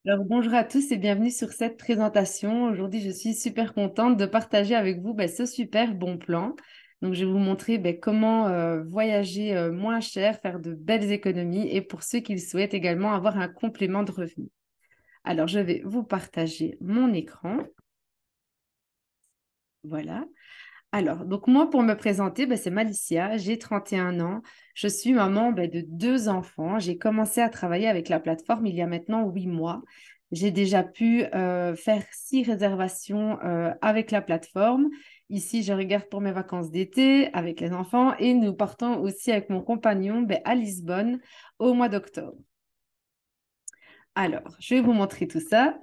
Alors, bonjour à tous et bienvenue sur cette présentation. Aujourd'hui, je suis super contente de partager avec vous ce super bon plan. Donc, je vais vous montrer comment voyager moins cher, faire de belles économies et pour ceux qui le souhaitent également avoir un complément de revenu. Alors, je vais vous partager mon écran. Voilà. Alors, donc moi, pour me présenter, c'est Malicia, j'ai 31 ans, je suis maman de deux enfants. J'ai commencé à travailler avec la plateforme il y a maintenant 8 mois. J'ai déjà pu faire 6 réservations avec la plateforme. Ici, je regarde pour mes vacances d'été avec les enfants et nous partons aussi avec mon compagnon à Lisbonne au mois d'octobre. Alors, je vais vous montrer tout ça.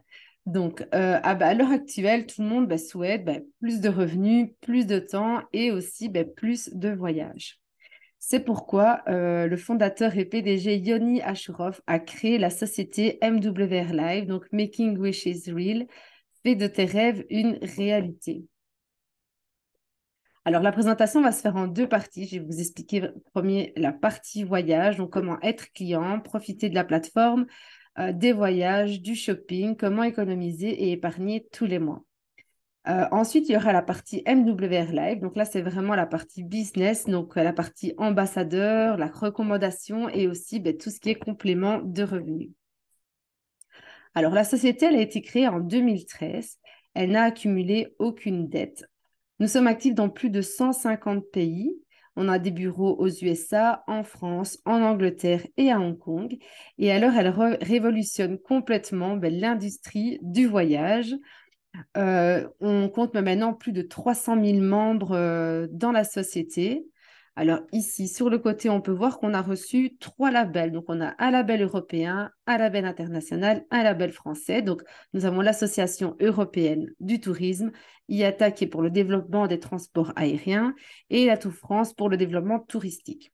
Donc, à l'heure actuelle, tout le monde souhaite plus de revenus, plus de temps et aussi plus de voyages. C'est pourquoi le fondateur et PDG Yoni Ashraf a créé la société MWR Live, donc Making Wishes Real, fais de tes rêves une réalité. Alors, la présentation va se faire en deux parties. Je vais vous expliquer premier la partie voyage, donc comment être client, profiter de la plateforme, des voyages, du shopping, comment économiser et épargner tous les mois. Ensuite, il y aura la partie MWR Live. Donc là, c'est vraiment la partie business, donc la partie ambassadeur, la recommandation et aussi tout ce qui est complément de revenus. Alors, la société, elle a été créée en 2013. Elle n'a accumulé aucune dette. Nous sommes actifs dans plus de 150 pays. On a des bureaux aux USA, en France, en Angleterre et à Hong Kong. Et alors, elle révolutionne complètement l'industrie du voyage. On compte maintenant plus de 300 000 membres dans la société. Alors ici, sur le côté, on peut voir qu'on a reçu 3 labels. Donc, on a un label européen, un label international, un label français. Donc, nous avons l'Association européenne du tourisme, IATA qui est pour le développement des transports aériens et la Tour France pour le développement touristique.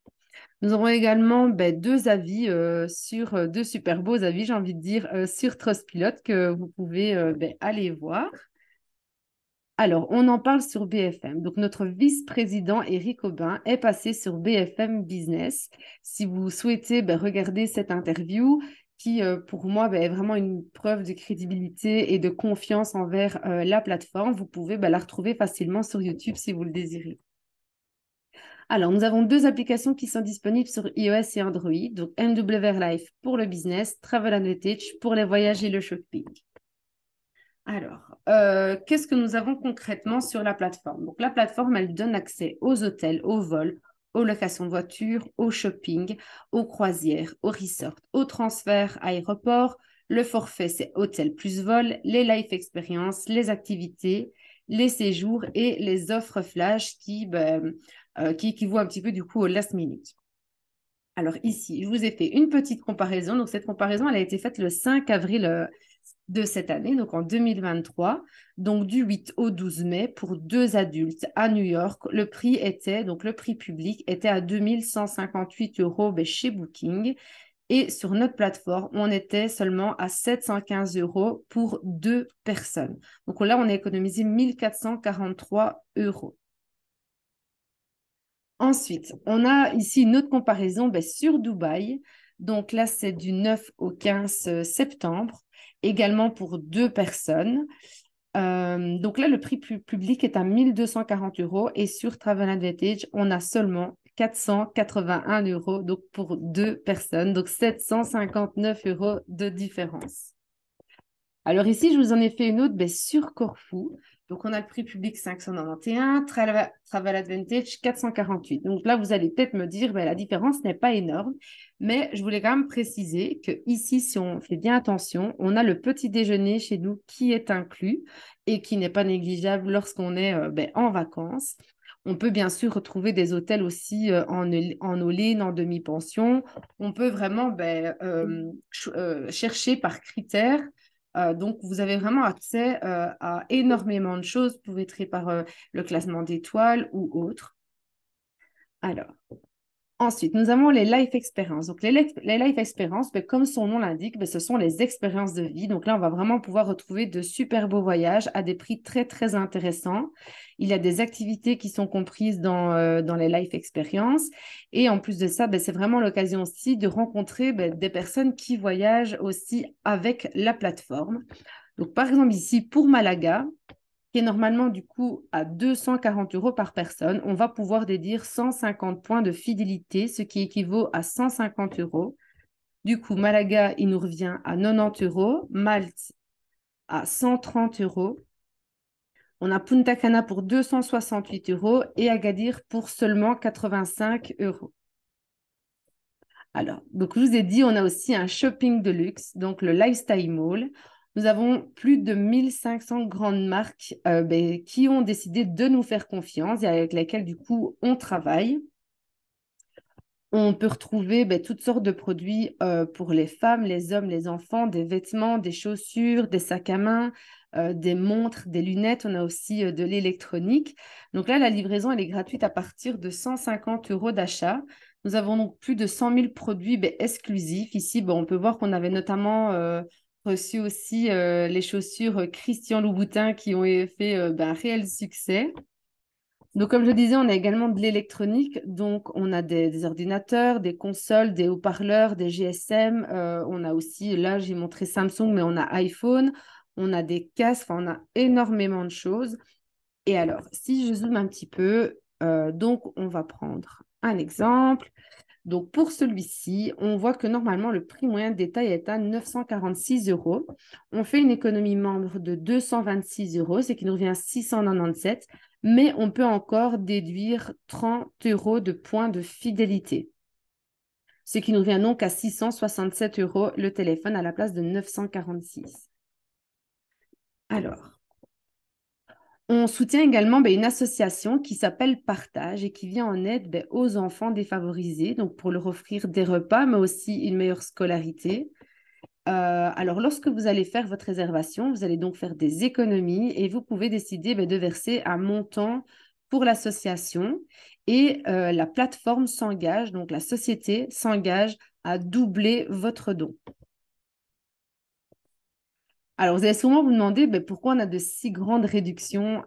Nous aurons également 2 avis sur 2 super beaux avis, j'ai envie de dire, sur Trustpilot que vous pouvez aller voir. Alors, on en parle sur BFM. Donc, notre vice-président Éric Aubin est passé sur BFM Business. Si vous souhaitez regarder cette interview, qui pour moi est vraiment une preuve de crédibilité et de confiance envers la plateforme, vous pouvez la retrouver facilement sur YouTube si vous le désirez. Alors, nous avons 2 applications qui sont disponibles sur iOS et Android. Donc, MWR Life pour le business, Travel Advantage pour les voyages et le shopping. Alors, qu'est-ce que nous avons concrètement sur la plateforme? Donc, la plateforme, elle donne accès aux hôtels, aux vols, aux locations de voitures, au shopping, aux croisières, aux resorts, aux transferts aéroports. Le forfait, c'est hôtel plus vol, les life experiences, les activités, les séjours et les offres flash qui équivaut un petit peu du coup au last minute. Alors ici, je vous ai fait une petite comparaison. Donc cette comparaison, elle a été faite le 5 avril de cette année, donc en 2023, donc du 8 au 12 mai pour 2 adultes à New York. Donc le prix public était à 2158 euros chez Booking. Et sur notre plateforme, on était seulement à 715 euros pour 2 personnes. Donc là, on a économisé 1443 euros. Ensuite, on a ici une autre comparaison sur Dubaï. Donc là, c'est du 9 au 15 septembre, également pour 2 personnes. Donc là, le prix public est à 1240 euros et sur Travel Advantage, on a seulement 481 euros donc pour 2 personnes, donc 759 euros de différence. Alors ici, je vous en ai fait une autre sur Corfou. Donc, on a le prix public 591, Travel Advantage 448. Donc là, vous allez peut-être me dire, la différence n'est pas énorme, mais je voulais quand même préciser que ici, si on fait bien attention, on a le petit déjeuner chez nous qui est inclus et qui n'est pas négligeable lorsqu'on est en vacances. On peut bien sûr retrouver des hôtels aussi en all-in, en demi-pension. On peut vraiment chercher par critères donc, vous avez vraiment accès à énormément de choses. Vous pouvez trier par le classement d'étoiles ou autre. Alors, Ensuite, nous avons les life experiences. Donc, les life experiences, ben, comme son nom l'indique, ben, ce sont les expériences de vie. Donc là, on va vraiment pouvoir retrouver de super beaux voyages à des prix très, très intéressants. Il y a des activités qui sont comprises dans les life experiences. Et en plus de ça, ben, c'est vraiment l'occasion aussi de rencontrer ben, des personnes qui voyagent aussi avec la plateforme. Donc, par exemple, ici, pour Malaga, qui est normalement du coup à 240 euros par personne, on va pouvoir déduire 150 points de fidélité, ce qui équivaut à 150 euros. Du coup, Malaga, il nous revient à 90 euros, Malte à 130 euros. On a Punta Cana pour 268 euros et Agadir pour seulement 85 euros. Alors, donc je vous ai dit, on a aussi un shopping de luxe, donc le Lifestyle Mall. Nous avons plus de 1500 grandes marques ben, qui ont décidé de nous faire confiance et avec lesquelles, du coup, on travaille. On peut retrouver ben, toutes sortes de produits pour les femmes, les hommes, les enfants, des vêtements, des chaussures, des sacs à main, des montres, des lunettes. On a aussi de l'électronique. Donc là, la livraison, elle est gratuite à partir de 150 euros d'achat. Nous avons donc plus de 100 000 produits ben, exclusifs. Ici, ben, on peut voir qu'on avait notamment reçu aussi les chaussures Christian Louboutin qui ont fait ben, un réel succès. Donc, comme je disais, on a également de l'électronique. Donc, on a des ordinateurs, des consoles, des haut-parleurs, des GSM. On a aussi, là, j'ai montré Samsung, mais on a iPhone. On a des casques. Enfin, on a énormément de choses. Et alors, si je zoome un petit peu, donc, on va prendre un exemple. Donc, pour celui-ci, on voit que normalement, le prix moyen de détail est à 946 euros. On fait une économie membre de 226 euros, c'est qui nous revient à 697, mais on peut encore déduire 30 euros de points de fidélité, ce qui nous revient donc à 667 euros le téléphone à la place de 946. Alors, on soutient également ben, une association qui s'appelle Partage et qui vient en aide ben, aux enfants défavorisés, donc pour leur offrir des repas, mais aussi une meilleure scolarité. Alors, lorsque vous allez faire votre réservation, vous allez donc faire des économies et vous pouvez décider ben, de verser un montant pour l'association et la plateforme s'engage, donc la société s'engage à doubler votre don. Alors, vous allez sûrement vous demander ben, pourquoi on a de si grandes réductions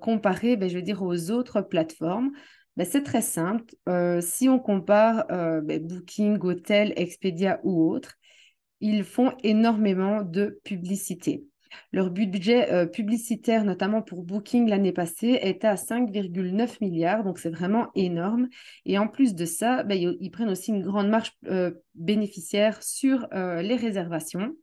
comparées, ben, je veux dire, aux autres plateformes. Ben, c'est très simple. Si on compare ben, Booking, Hotel, Expedia ou autres, ils font énormément de publicité. Leur budget publicitaire, notamment pour Booking l'année passée, était à 5,9 milliards, donc c'est vraiment énorme. Et en plus de ça, ben, ils prennent aussi une grande marge bénéficiaire sur les réservations.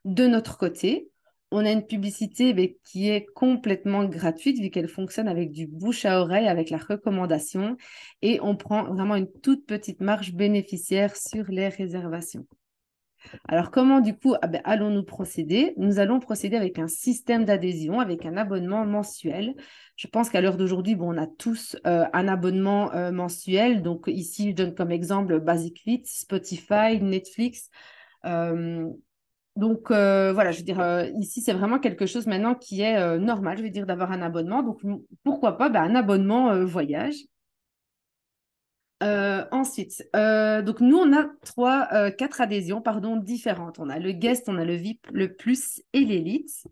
De notre côté, on a une publicité qui est complètement gratuite vu qu'elle fonctionne avec du bouche à oreille, avec la recommandation et on prend vraiment une toute petite marge bénéficiaire sur les réservations. Alors, comment du coup allons-nous procéder? Nous allons procéder avec un système d'adhésion, avec un abonnement mensuel. Je pense qu'à l'heure d'aujourd'hui, bon, on a tous un abonnement mensuel. Donc, ici, je donne comme exemple Basic Fit, Spotify, Netflix. Donc, voilà, je veux dire, ici, c'est vraiment quelque chose maintenant qui est normal, je veux dire, d'avoir un abonnement. Donc, pourquoi pas un abonnement voyage. Ensuite, donc nous, on a quatre adhésions, pardon, différentes. On a le guest, on a le VIP, le plus et l'élite.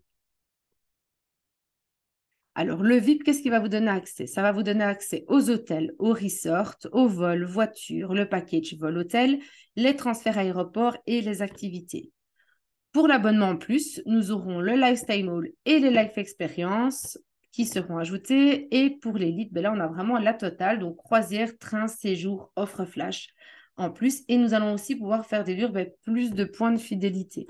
Alors, le VIP, qu'est-ce qui va vous donner accès? Ça va vous donner accès aux hôtels, aux resorts, aux vols, voitures, le package vol-hôtel, les transferts aéroports et les activités. Pour l'abonnement en plus, nous aurons le Lifestyle Mall et les Life Experience qui seront ajoutés. Et pour l'élite, ben là, on a vraiment la totale, donc croisière, train, séjour, offre flash en plus. Et nous allons aussi pouvoir faire déduire plus de points de fidélité.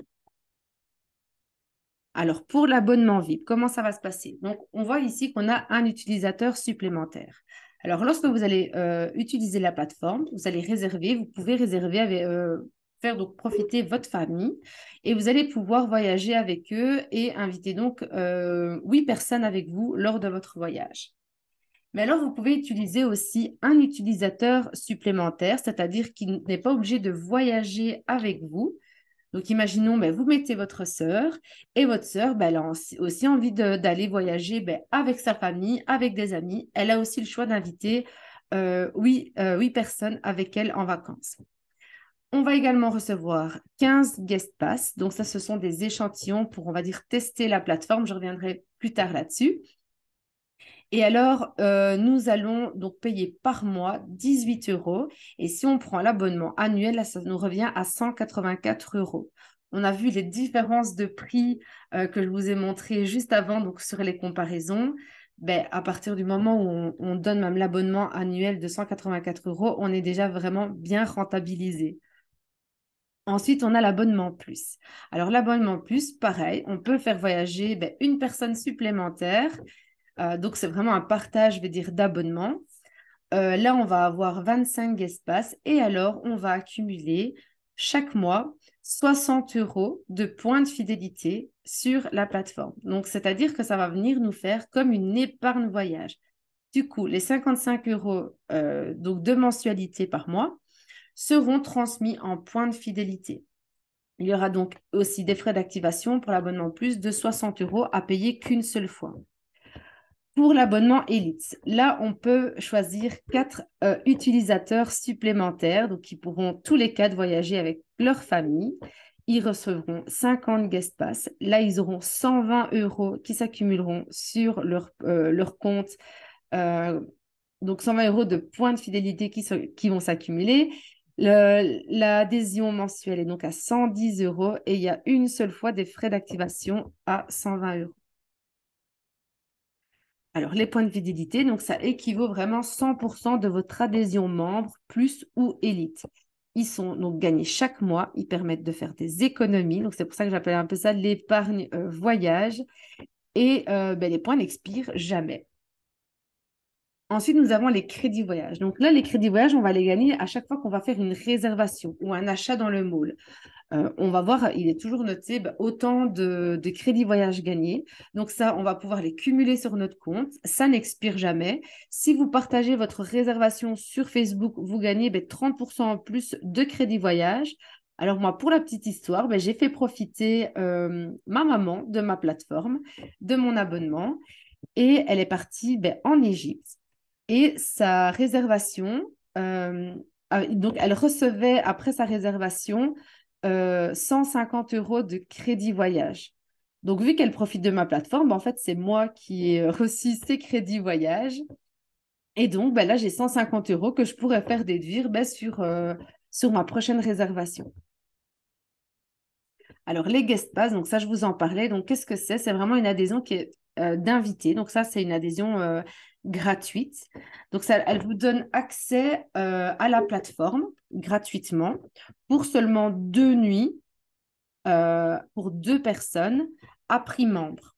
Alors, pour l'abonnement VIP, comment ça va se passer? Donc, on voit ici qu'on a un utilisateur supplémentaire. Alors, lorsque vous allez utiliser la plateforme, vous allez réserver, vous pouvez réserver avec, faire donc profiter votre famille et vous allez pouvoir voyager avec eux et inviter donc 8 personnes avec vous lors de votre voyage. Mais alors, vous pouvez utiliser aussi un utilisateur supplémentaire, c'est-à-dire qu'il n'est pas obligé de voyager avec vous. Donc, imaginons, vous mettez votre sœur et votre sœur, elle a aussi envie d'aller voyager avec sa famille, avec des amis. Elle a aussi le choix d'inviter 8 personnes avec elle en vacances. On va également recevoir 15 guest pass. Donc ça, ce sont des échantillons pour, on va dire, tester la plateforme. Je reviendrai plus tard là-dessus. Et alors, nous allons donc payer par mois 18 euros. Et si on prend l'abonnement annuel, là, ça nous revient à 184 euros. On a vu les différences de prix que je vous ai montrées juste avant, donc sur les comparaisons. Ben, à partir du moment où on donne même l'abonnement annuel de 184 euros, on est déjà vraiment bien rentabilisé. Ensuite, on a l'abonnement plus. Alors, l'abonnement plus, pareil, on peut faire voyager ben, une personne supplémentaire. Donc, c'est vraiment un partage, je vais dire, d'abonnements. Là, on va avoir 25 espaces et alors, on va accumuler chaque mois 60 euros de points de fidélité sur la plateforme. Donc, c'est-à-dire que ça va venir nous faire comme une épargne voyage. Du coup, les 55 euros donc de mensualité par mois seront transmis en points de fidélité. Il y aura donc aussi des frais d'activation pour l'abonnement plus de 60 euros à payer qu'une seule fois. Pour l'abonnement Elite, là, on peut choisir 4 utilisateurs supplémentaires, donc qui pourront tous les 4 voyager avec leur famille. Ils recevront 50 guest pass. Là, ils auront 120 euros qui s'accumuleront sur leur compte. Euh, donc, 120 euros de points de fidélité qui vont s'accumuler. L'adhésion mensuelle est donc à 110 euros et il y a une seule fois des frais d'activation à 120 euros. Alors, les points de fidélité, donc ça équivaut vraiment 100% de votre adhésion membre, plus ou élite. Ils sont donc gagnés chaque mois, ils permettent de faire des économies, donc c'est pour ça que j'appelle un peu ça l'épargne voyage, et ben, les points n'expirent jamais. Ensuite, nous avons les crédits voyage. Donc là, les crédits voyage, on va les gagner à chaque fois qu'on va faire une réservation ou un achat dans le mall. On va voir, il est toujours noté autant de crédits voyage gagnés. Donc ça, on va pouvoir les cumuler sur notre compte. Ça n'expire jamais. Si vous partagez votre réservation sur Facebook, vous gagnez 30% en plus de crédits voyage. Alors moi, pour la petite histoire, j'ai fait profiter ma maman de ma plateforme, de mon abonnement, et elle est partie en Égypte. Et sa réservation, donc elle recevait après sa réservation 150 euros de crédit voyage. Donc, vu qu'elle profite de ma plateforme, en fait, c'est moi qui ai reçu ces crédits voyage. Et donc, là, j'ai 150 euros que je pourrais faire déduire sur ma prochaine réservation. Alors, les guest pass, donc ça, je vous en parlais. Donc, qu'est-ce que c'est? C'est vraiment une adhésion qui est d'invité. Donc, ça, c'est une adhésion gratuite. Donc, ça, elle vous donne accès à la plateforme gratuitement pour seulement 2 nuits pour 2 personnes à prix membre.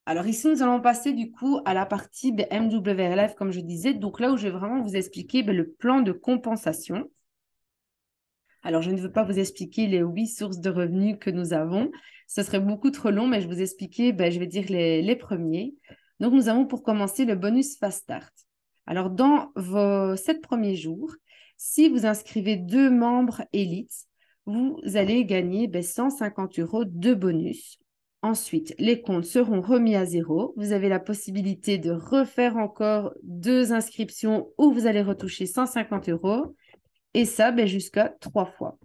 Alors ici, nous allons passer du coup à la partie des MWLF, comme je disais. Donc là où je vais vraiment vous expliquer le plan de compensation. Alors, je ne veux pas vous expliquer les 8 sources de revenus que nous avons. Ce serait beaucoup trop long, mais je vais vous expliquer, je vais dire les premiers. Donc, nous avons pour commencer le bonus Fast Start. Alors, dans vos 7 premiers jours, si vous inscrivez 2 membres élites, vous allez gagner 150 euros de bonus. Ensuite, les comptes seront remis à zéro. Vous avez la possibilité de refaire encore 2 inscriptions où vous allez retoucher 150 euros. Et ça, jusqu'à 3 fois.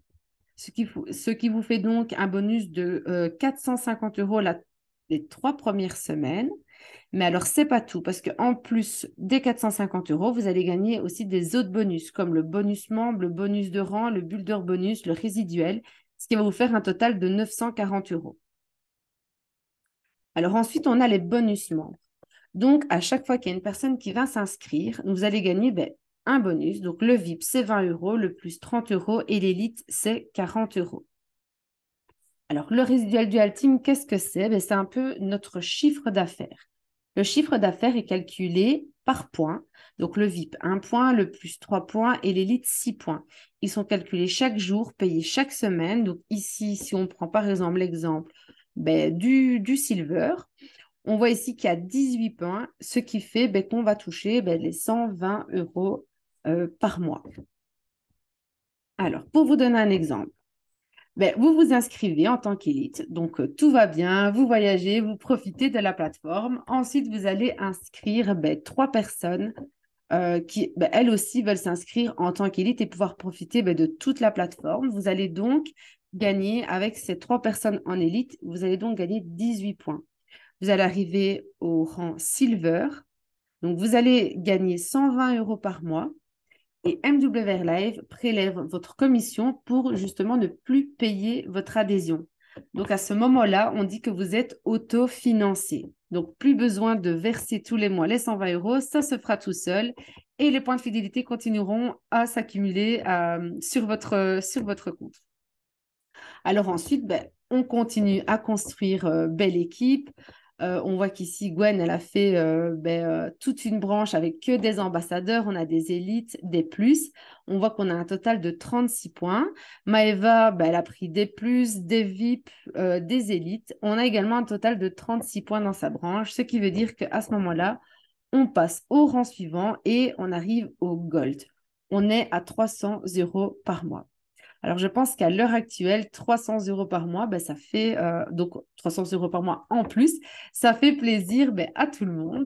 Ce qui vous fait donc un bonus de 450 euros les 3 premières semaines. Mais alors, ce n'est pas tout, parce qu'en plus des 450 euros, vous allez gagner aussi des autres bonus, comme le bonus membre, le bonus de rang, le builder bonus, le résiduel, ce qui va vous faire un total de 940 euros. Alors ensuite, on a les bonus membres. Donc, à chaque fois qu'il y a une personne qui va s'inscrire, vous allez gagner un bonus. Donc, le VIP, c'est 20 euros, le plus 30 euros et l'élite, c'est 40 euros. Alors, le résiduel du Team, qu'est-ce que c'est? C'est un peu notre chiffre d'affaires. Le chiffre d'affaires est calculé par points. Donc, le VIP, 1 point, le plus 3 points et l'élite, 6 points. Ils sont calculés chaque jour, payés chaque semaine. Donc, ici, si on prend par exemple l'exemple du silver, on voit ici qu'il y a 18 points, ce qui fait qu'on va toucher les 120 euros par mois. Alors, pour vous donner un exemple, vous vous inscrivez en tant qu'élite. Donc, tout va bien, vous voyagez, vous profitez de la plateforme. Ensuite, vous allez inscrire trois personnes qui, elles aussi, veulent s'inscrire en tant qu'élite et pouvoir profiter de toute la plateforme. Vous allez donc gagner, avec ces trois personnes en élite, vous allez donc gagner 18 points. Vous allez arriver au rang Silver. Donc, vous allez gagner 120 euros par mois. Et MWR Live prélève votre commission pour justement ne plus payer votre adhésion. Donc, à ce moment-là, on dit que vous êtes autofinancé. Donc, plus besoin de verser tous les mois les 120 euros, ça se fera tout seul. Et les points de fidélité continueront à s'accumuler sur votre compte. Alors ensuite, on continue à construire belle équipe. On voit qu'ici, Gwen, elle a fait toute une branche avec que des ambassadeurs. On a des élites, des plus. On voit qu'on a un total de 36 points. Maëva, elle a pris des plus, des VIP, des élites. On a également un total de 36 points dans sa branche, ce qui veut dire qu'à ce moment-là, on passe au rang suivant et on arrive au Gold. On est à 300 euros par mois. Alors, je pense qu'à l'heure actuelle, 300 euros par mois, ça fait donc 300 euros par mois en plus, ça fait plaisir à tout le monde.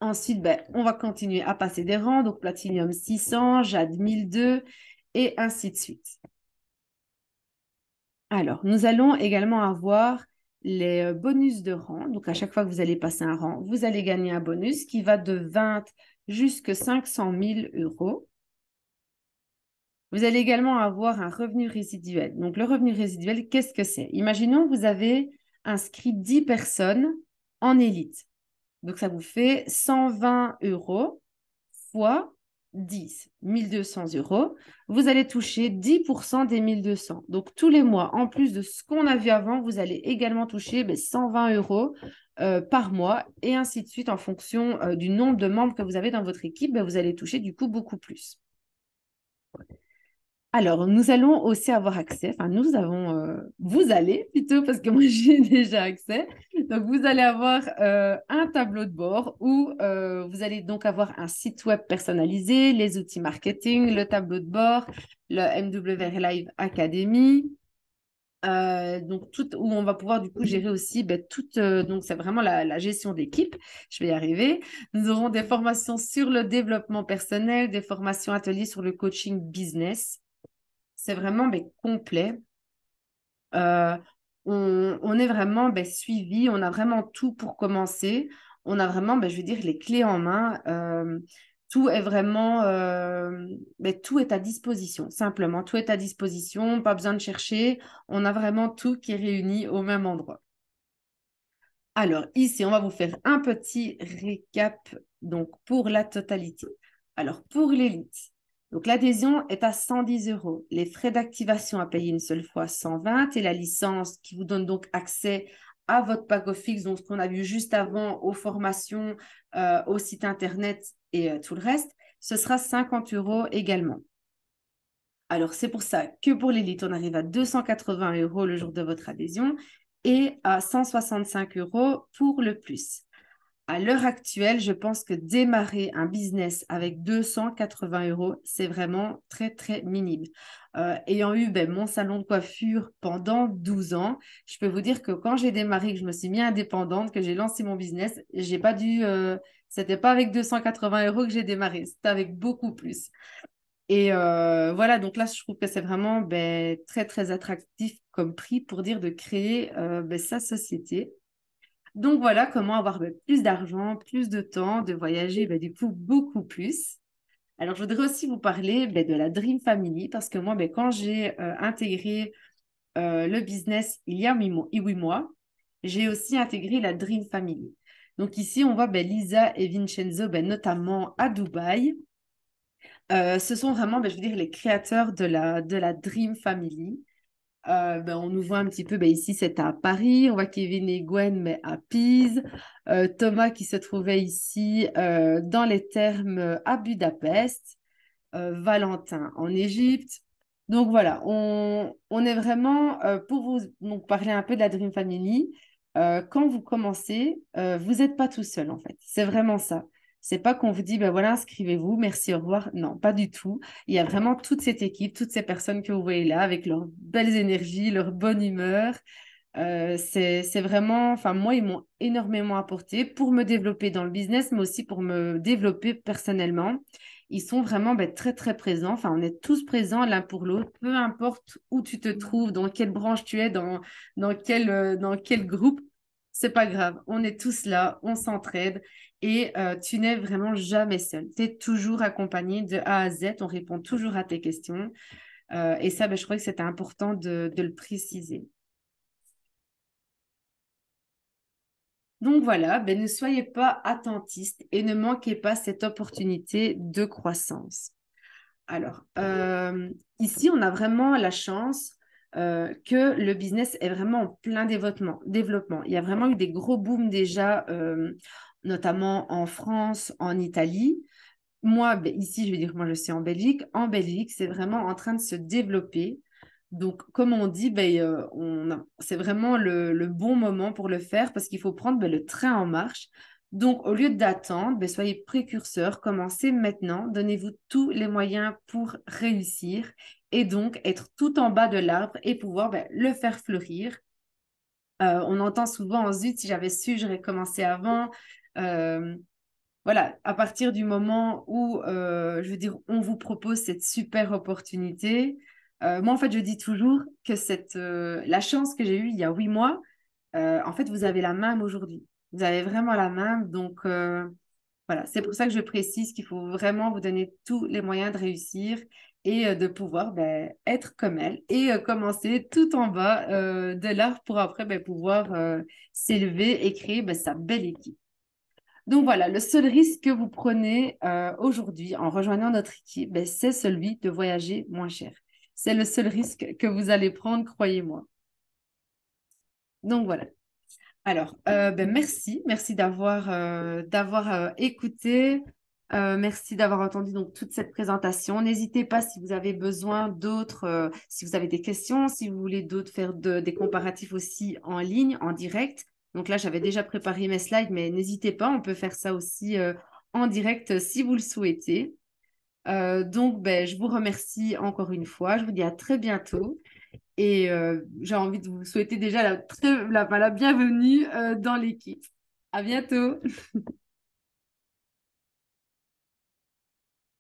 Ensuite, on va continuer à passer des rangs, donc Platinum 600, Jade 1002 et ainsi de suite. Alors, nous allons également avoir les bonus de rang. Donc, à chaque fois que vous allez passer un rang, vous allez gagner un bonus qui va de 20 jusqu'à 500 000 euros. Vous allez également avoir un revenu résiduel. Donc, le revenu résiduel, qu'est-ce que c'est? Imaginons que vous avez inscrit 10 personnes en élite. Donc, ça vous fait 120 euros fois 10, 1200 euros. Vous allez toucher 10% des 1200. Donc, tous les mois, en plus de ce qu'on a vu avant, vous allez également toucher 120 euros par mois et ainsi de suite en fonction du nombre de membres que vous avez dans votre équipe. Vous allez toucher du coup beaucoup plus. Alors, nous allons aussi avoir accès, vous allez plutôt, parce que moi j'ai déjà accès. Donc, vous allez avoir un tableau de bord où vous allez donc avoir un site web personnalisé, les outils marketing, le tableau de bord, le MWR Live Academy. Donc, où on va pouvoir du coup gérer aussi donc c'est vraiment la gestion d'équipe. Je vais y arriver. Nous aurons des formations sur le développement personnel, des formations ateliers sur le coaching business. C'est vraiment complet. Euh, on est vraiment suivi, on a vraiment tout pour commencer. On a vraiment, je veux dire, les clés en main. Tout est vraiment, tout est à disposition, simplement. Tout est à disposition, pas besoin de chercher. On a vraiment tout qui est réuni au même endroit. Alors, ici, on va vous faire un petit récap donc, pour la totalité. Alors, pour l'élite, donc l'adhésion est à 110 euros. Les frais d'activation à payer une seule fois, 120. Et la licence qui vous donne donc accès à votre pack fixe, donc ce qu'on a vu juste avant, aux formations, au site internet et tout le reste, ce sera 50 euros également. Alors, c'est pour ça que pour l'élite, on arrive à 280 euros le jour de votre adhésion et à 165 euros pour le plus. À l'heure actuelle, je pense que démarrer un business avec 280 euros, c'est vraiment très, très minime. Ayant eu mon salon de coiffure pendant 12 ans, je peux vous dire que quand j'ai démarré, que je me suis mis indépendante, que j'ai lancé mon business, j'ai pas dû, c'était pas avec 280 euros que j'ai démarré, c'était avec beaucoup plus. Et voilà, donc là, je trouve que c'est vraiment très, très attractif comme prix pour dire de créer sa société. Donc voilà comment avoir plus d'argent, plus de temps, de voyager du coup beaucoup plus. Alors je voudrais aussi vous parler de la Dream Family parce que moi, quand j'ai intégré le business il y a 8 mois, j'ai aussi intégré la Dream Family. Donc ici, on voit Lisa et Vincenzo, notamment à Dubaï. Ce sont vraiment, je veux dire, les créateurs de la Dream Family. On nous voit un petit peu, ici c'est à Paris, on voit Kevin et Gwen à Pise, Thomas qui se trouvait ici dans les Thermes à Budapest, Valentin en Égypte. Donc voilà, on est vraiment, pour vous donc, parler un peu de la Dream Family, quand vous commencez, vous n'êtes pas tout seul en fait, c'est vraiment ça. C'est pas qu'on vous dit, ben voilà, inscrivez-vous, merci, au revoir. Non, pas du tout. Il y a vraiment toute cette équipe, toutes ces personnes que vous voyez là, avec leurs belles énergies, leur bonne humeur. C'est vraiment, enfin, moi, ils m'ont énormément apporté pour me développer dans le business, mais aussi pour me développer personnellement. Ils sont vraiment ben, très, très présents. Enfin, on est tous présents l'un pour l'autre, peu importe où tu te trouves, dans quelle branche tu es, dans quel groupe, c'est pas grave. On est tous là, on s'entraide et tu n'es vraiment jamais seul. Tu es toujours accompagné de A à Z, on répond toujours à tes questions. Et ça, ben, je crois que c'était important de le préciser. Donc voilà, ben ne soyez pas attentistes et ne manquez pas cette opportunité de croissance. Alors, ici, on a vraiment la chance que le business est vraiment en plein développement. Il y a vraiment eu des gros booms déjà, notamment en France, en Italie. Moi, ben, ici, je vais dire, moi, je suis en Belgique. En Belgique, c'est vraiment en train de se développer. Donc, comme on dit, ben, c'est vraiment le bon moment pour le faire parce qu'il faut prendre ben, le train en marche. Donc, au lieu d'attendre, ben, soyez précurseurs, commencez maintenant, donnez-vous tous les moyens pour réussir et donc être tout en bas de l'arbre et pouvoir ben, le faire fleurir. On entend souvent, zut, si j'avais su, j'aurais commencé avant. Euh, voilà, à partir du moment où, je veux dire, on vous propose cette super opportunité, moi, en fait, je dis toujours que la chance que j'ai eue il y a 8 mois, en fait, vous avez la même aujourd'hui. Vous avez vraiment la même. Donc, voilà, c'est pour ça que je précise qu'il faut vraiment vous donner tous les moyens de réussir et de pouvoir ben, être comme elle et commencer tout en bas de l'arbre pour après ben, pouvoir s'élever et créer ben, sa belle équipe. Donc voilà, le seul risque que vous prenez aujourd'hui en rejoignant notre équipe, ben, c'est celui de voyager moins cher. C'est le seul risque que vous allez prendre, croyez-moi. Donc voilà. Alors, ben, merci d'avoir écouté. Merci d'avoir entendu donc toute cette présentation. N'hésitez pas si vous avez besoin d'autres, si vous avez des questions, si vous voulez d'autres faire des comparatifs aussi en ligne, en direct. Donc là, j'avais déjà préparé mes slides, mais n'hésitez pas, on peut faire ça aussi en direct si vous le souhaitez. Donc, ben, je vous remercie encore une fois. Je vous dis à très bientôt. Et j'ai envie de vous souhaiter déjà la bienvenue dans l'équipe. À bientôt.